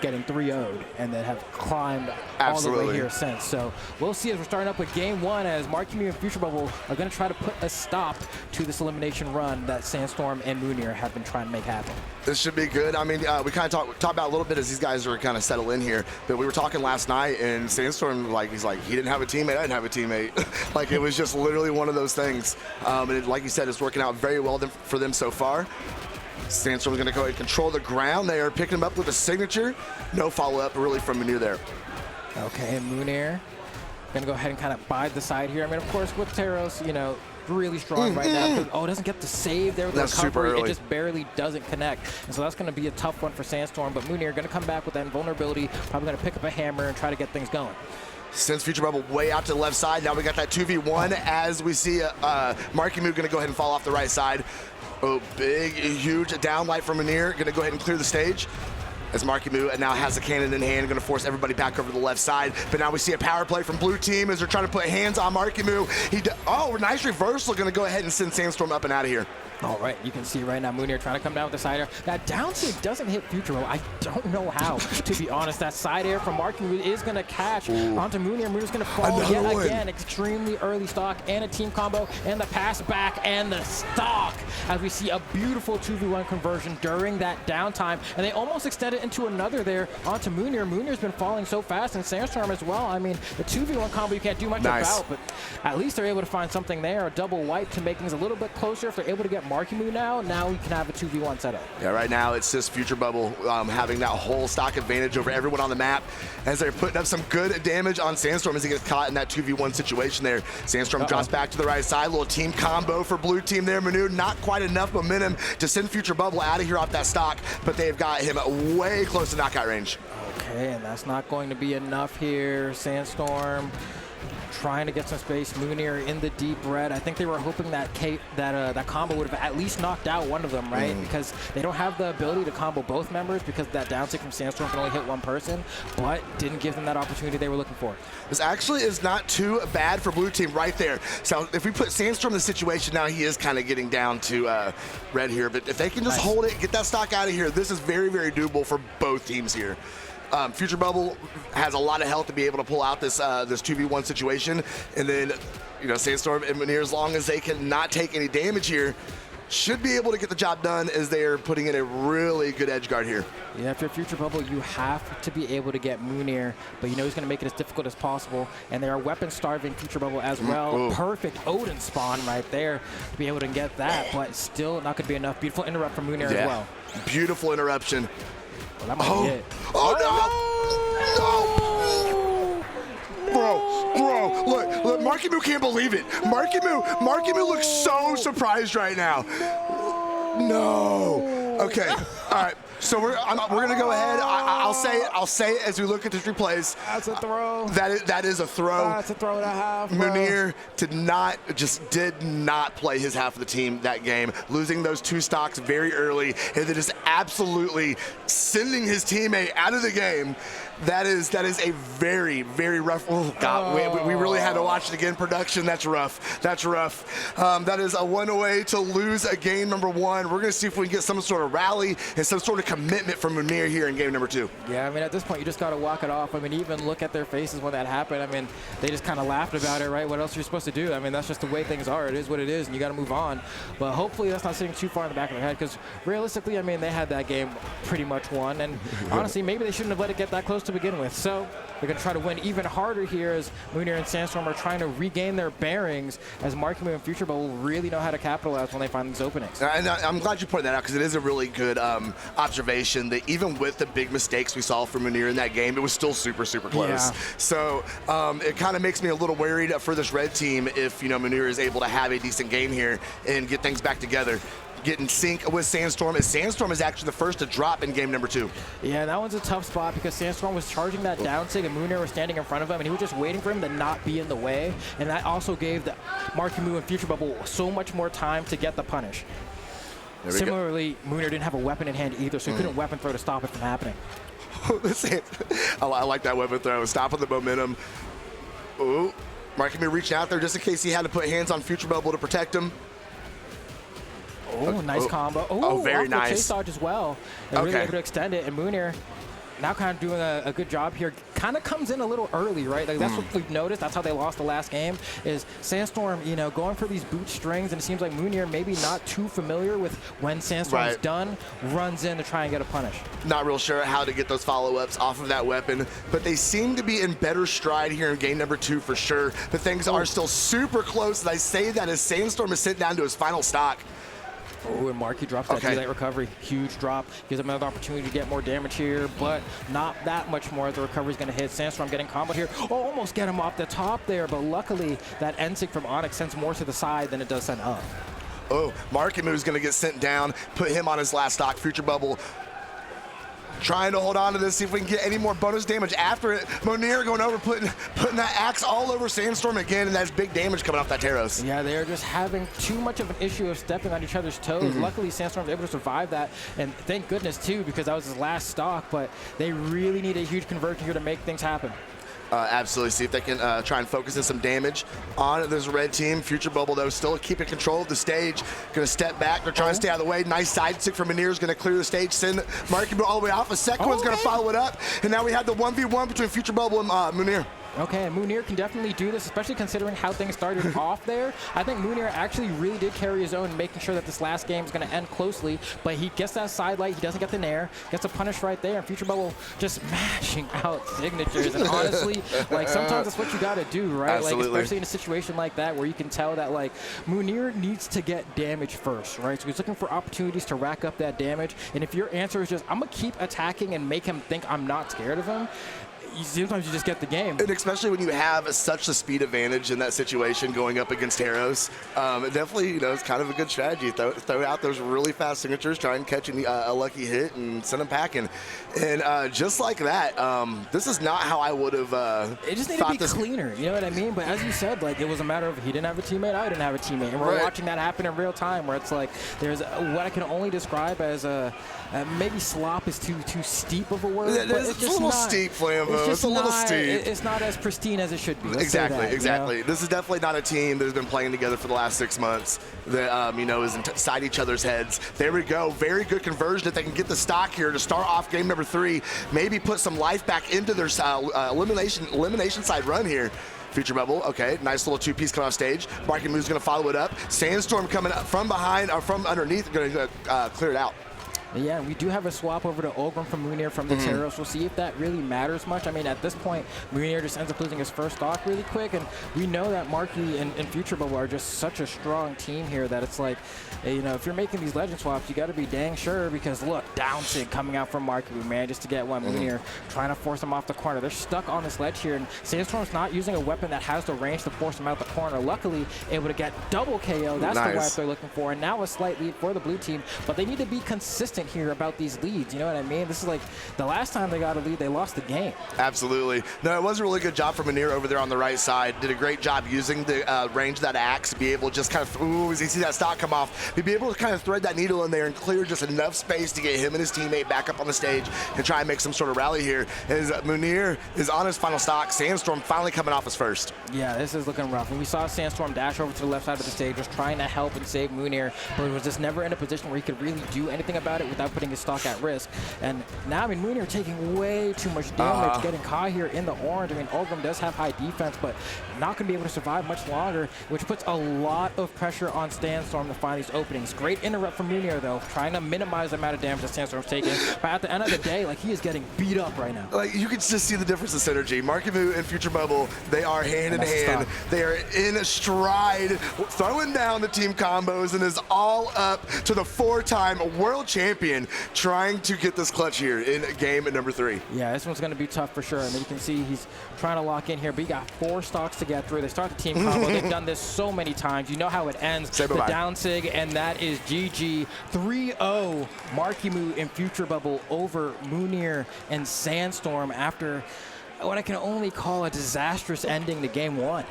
getting 3-0'd and then have climbed all the way here since. So we'll see as we're starting up with game 1 as Marckiemoo and Futurebubble are going to try to put a stop to this elimination run that Sandstorm and Mounir have been trying to make happen. This should be good. I mean, we kind of talked about a little bit as these guys are kind of settled in here, but we were talking last night and Sandstorm, he's like, he didn't have a teammate, I didn't have a teammate. Like, it was just literally one of those things. And like you said, it's working out very well for them so far. Sandstorm's going to go ahead and control the ground. They are picking him up with a signature. No follow-up really from Mounir there. Okay, and Mounir going to go ahead and kind of bide the side here. I mean, of course, with Teros, you know, really strong right now. Oh, doesn't get the save there with the recovery. It just barely doesn't connect. And so that's going to be a tough one for Sandstorm. But Mounir going to come back with that invulnerability, probably going to pick up a hammer and try to get things going. Sends Futurebubble way out to the left side. Now we got that 2v1 as we see Marckiemoo going to go ahead and fall off the right side. Oh, big, huge downlight from Mounir. Going to go ahead and clear the stage. As Marckiemoo now has a cannon in hand, going to force everybody back over to the left side. But now we see a power play from blue team as they're trying to put hands on Marckiemoo. Oh, nice reversal. Going to go ahead and send Sandstorm up and out of here. All right, you can see right now Mounir trying to come down with the side air. That down sig doesn't hit Futurebubble. I don't know how, to be honest. That side air from Marckiemoo is going to catch onto Mounir. Mounir's going to fall again. Extremely early stock and a team combo and the pass back and the stock as we see a beautiful 2v1 conversion during that downtime. And they almost extended into another there onto Mounir. Mounir's been falling so fast, and Sandstorm as well. I mean, the 2v1 combo you can't do much about, but at least they're able to find something there. A double wipe to make things a little bit closer. If they're able to get Marckiemoo now we can have a 2v1 setup. Yeah, right now it's just Futurebubble having that whole stock advantage over everyone on the map as they're putting up some good damage on Sandstorm as he gets caught in that 2v1 situation there. Sandstorm drops back to the right side. Little team combo for blue team there. Mounir not quite enough momentum to send Futurebubble out of here off that stock, but they've got him way close to knockout range. Okay, and that's not going to be enough here. Sandstorm trying to get some space. Mounir in the deep red. I think they were hoping that that combo would have at least knocked out one of them, right? Because they don't have the ability to combo both members because that down tick from Sandstorm can only hit one person, but didn't give them that opportunity they were looking for. This actually is not too bad for blue team right there. So if we put Sandstorm in the situation now, he is kind of getting down to red here, but if they can just hold it, get that stock out of here, this is very, very doable for both teams here. Futurebubble has a lot of health to be able to pull out this this 2v1 situation, and then Sandstorm and Mounir, as long as they can not take any damage here, should be able to get the job done as they are putting in a really good edge guard here. Yeah, if you're Futurebubble, you have to be able to get Mounir, but he's going to make it as difficult as possible, and they are weapon-starving Futurebubble as well. Perfect Odin spawn right there to be able to get that, but still not going to be enough. Beautiful interrupt from Mounir as well. Beautiful interruption. Well, that might be it. Bro, look, Marckiemoo can't believe it. Marckiemoo looks so surprised right now. No. Okay, all right. So we're gonna go ahead. I'll say it as we look at this replays. That's a throw. That is a throw. That's a throw and a half. Mounir did not play his half of the team that game, losing those two stocks very early, and then just absolutely sending his teammate out of the game. That is a very, very rough. Oh God, we really had to watch it again. Production, that's rough. That's rough. That is a one way to lose a game number 1. We're gonna see if we can get some sort of rally and some sort of commitment from Mounir here in game number 2. Yeah, I mean, at this point, you just got to walk it off. I mean, even look at their faces when that happened. I mean, they just kind of laughed about it, right? What else are you supposed to do? I mean, that's just the way things are. It is what it is, and you got to move on. But hopefully that's not sitting too far in the back of their head, because realistically, I mean, they had that game pretty much won. And honestly, maybe they shouldn't have let it get that close to begin with. So they're going to try to win even harder here as Mounir and Sandstorm are trying to regain their bearings, as Marckiemoo and Futurebubble really know how to capitalize when they find these openings. And I'm glad you pointed that out, because it is a really good observation that even with the big mistakes we saw from Mounir in that game, it was still super, super close. Yeah. So it kind of makes me a little worried for this red team if Mounir is able to have a decent game here and get things back together. Get in sync with Sandstorm, as Sandstorm is actually the first to drop in game number 2. Yeah, that one's a tough spot because Sandstorm was charging that down sig and Mounir was standing in front of him, and he was just waiting for him to not be in the way, and that also gave the Marckiemoo and Futurebubble so much more time to get the punish. Similarly, Mounir didn't have a weapon in hand either, so he couldn't weapon throw to stop it from happening. I like that weapon throw, stopping the momentum. Ooh, Marckiemoo reaching out there just in case he had to put hands on Futurebubble to protect him. Oh, nice combo. Oh, very nice. Chase dodge as well. And really able to extend it. And Mounir now kind of doing a good job here. Kind of comes in a little early, right? Like that's what we've noticed. That's how they lost the last game. Is Sandstorm, you know, going for these boot strings, and it seems like Mounir maybe not too familiar with when Sandstorm's done, runs in to try and get a punish. Not real sure how to get those follow-ups off of that weapon, but they seem to be in better stride here in game number 2 for sure. But things are still super close, and I say that as Sandstorm is sitting down to his final stock. Oh, and Marky drops that delay recovery. Huge drop. Gives him another opportunity to get more damage here, but not that much more as the recovery's going to hit. Sandstorm getting comboed here. Oh, almost get him off the top there, but luckily that NSIG from Onyx sends more to the side than it does send up. Oh, Marckiemoo is going to get sent down, put him on his last stock. Futurebubble trying to hold on to this, see if we can get any more bonus damage after it. Mounir going over, putting that axe all over Sandstorm again, and that's big damage coming off that Taros. Yeah, they're just having too much of an issue of stepping on each other's toes. Luckily, Sandstorm's able to survive that, and thank goodness, too, because that was his last stock, but they really need a huge conversion here to make things happen. Absolutely. See if they can try and focus in some damage on this red team. Futurebubble, though, still keeping control of the stage. Going to step back. They're trying to stay out of the way. Nice side stick from Mounir is going to clear the stage, send Marckiemoo all the way off. A second one's going to follow it up. And now we have the 1v1 between Futurebubble and Mounir. Okay, and Mounir can definitely do this, especially considering how things started off there. I think Mounir actually really did carry his own, making sure that this last game is going to end closely, but he gets that side light, he doesn't get the nair, gets a punish right there, and Futurebubble just mashing out signatures. And honestly, like, sometimes that's what you got to do, right? Absolutely. Like, especially in a situation like that where you can tell that, like, Mounir needs to get damage first, right? So he's looking for opportunities to rack up that damage, and if your answer is just, I'm going to keep attacking and make him think I'm not scared of him, sometimes you just get the game. And especially when you have such a speed advantage in that situation going up against Taros, definitely, you know, it's kind of a good strategy. Throw out those really fast signatures, try and catch a lucky hit and send them packing. And just like that, this is not how I would have it just needed to be cleaner, you know what I mean? But as you said, like, it was a matter of he didn't have a teammate, I didn't have a teammate. And we're watching that happen in real time where it's like there's what I can only describe as maybe slop is too steep of a word. But it's a little steep, Flambo. It's a little steep. It's not as pristine as it should be. Exactly. You know? This is definitely not a team that has been playing together for the last 6 months that, you know, is inside each other's heads. There we go. Very good conversion if they can get the stock here to start off game number 3. Maybe put some life back into their elimination side run here. Futurebubble, okay, nice little 2-piece coming off stage. Marckiemoo going to follow it up. Sandstorm coming up from behind, or from underneath, going to clear it out. Yeah, we do have a swap over to Ogrim from Mounir from the Taros. We'll see if that really matters much. I mean, at this point, Mounir just ends up losing his first stock really quick, and we know that Marky and Futurebubble are just such a strong team here that it's like, you know, if you're making these legend swaps, you got to be dang sure, because look, down sig coming out from Marckiemoo, man, just to get one. Mounir trying to force him off the corner. They're stuck on this ledge here, and Sandstorm's not using a weapon that has the range to force him out the corner. Luckily, able to get double KO. That's the wipe they're looking for, and now a slight lead for the blue team, but they need to be consistent here about these leads. You know what I mean? This is like the last time they got a lead, they lost the game. Absolutely. No, it was a really good job from Mounir over there on the right side. Did a great job using the range of that axe to be able to just kind of, as you see that stock come off, to be able to kind of thread that needle in there and clear just enough space to get him and his teammate back up on the stage and try and make some sort of rally here. As Mounir is on his final stock, Sandstorm finally coming off his first. Yeah, this is looking rough. And we saw Sandstorm dash over to the left side of the stage, just trying to help and save Mounir, but was just never in a position where he could really do anything about it without putting his stock at risk. And now, I mean, Mounir taking way too much damage, getting caught here in the orange. I mean, Ogrim does have high defense, but not going to be able to survive much longer, which puts a lot of pressure on Sandstorm to find these openings. Great interrupt from Mounir, though, trying to minimize the amount of damage that Sandstorm's taking. But at the end of the day, like, he is getting beat up right now. Like, you can just see the difference in synergy. Marckiemoo and Futurebubble, they are hand in hand. They are in stride, throwing down the team combos, and is all up to the 4-time world champion, trying to get this clutch here in game number 3. Yeah, this one's going to be tough for sure. I mean, you can see he's trying to lock in here, but he got 4 stocks to get through. They start the team combo. They've done this so many times. You know how it ends. Say the bye-bye. down sig, and that is GG. 3-0 Marckiemoo and Futurebubble over Mounir and Sandstorm after what I can only call a disastrous ending to game 1.